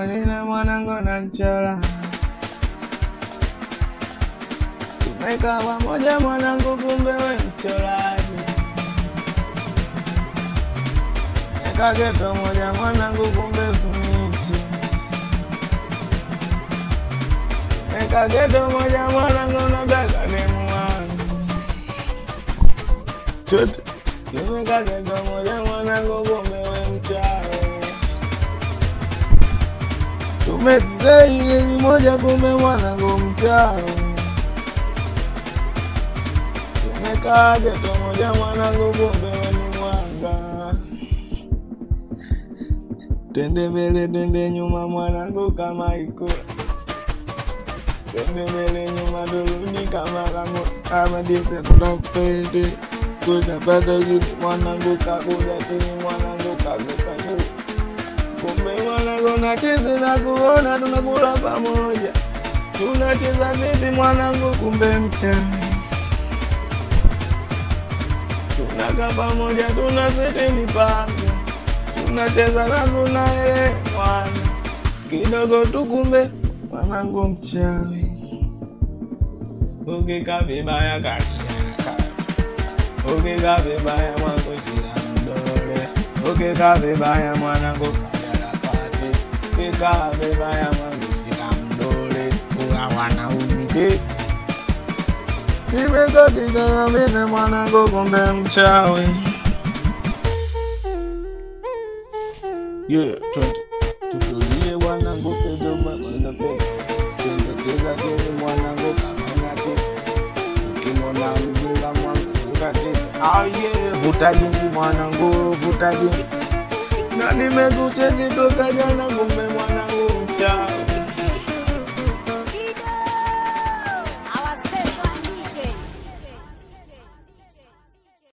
Nina mwanangu na mchola tumeka pamoja mwanangu kumbe we mcholaji. Eka geto moja mwanangu kumbe funichi. Eka geto moja mwanangu na beka demu wangu. Chote tumeka geto moja mwanangu kumbe we mcholaji. Tumezei moja kumbe mwanangu mchao. Tumekaa geto moja mwanangu kumbe ni mwanga. Twende mbele twende nyuma mwanangu kama iko. Twende mbele nyuma turudi kama dite tunapende. Tutapata kitu mwanangu kakuja chini mwanangu kakuka juu. Kumbe mwanangu nacheza na kuona tunakula pamoja. Tunacheza vipi mwanangu kumbe mchana. Tunakaa pamoja tunaseti mipango. Tunacheza na tunaelewana. Kidogo tu kumbe mwanangu mchawi. Ukika vibaya kakia. Ukika vibaya mwanangu shira mdole. Ukika vibaya mwanangu Kika bebaya mwangu shika mdole. Uwa wanaumike. Kimeka kika mene mwanangu kumbe mchawi. Yeah, tutulie mwanangu kidogo kwanza peke. Teza kile mwanangu kama nati. Ukimona mjinga mwanangu kati. Vuta jingi mwanangu, vuta jingi. Na nimekucheki toka jana kumbe mwanangu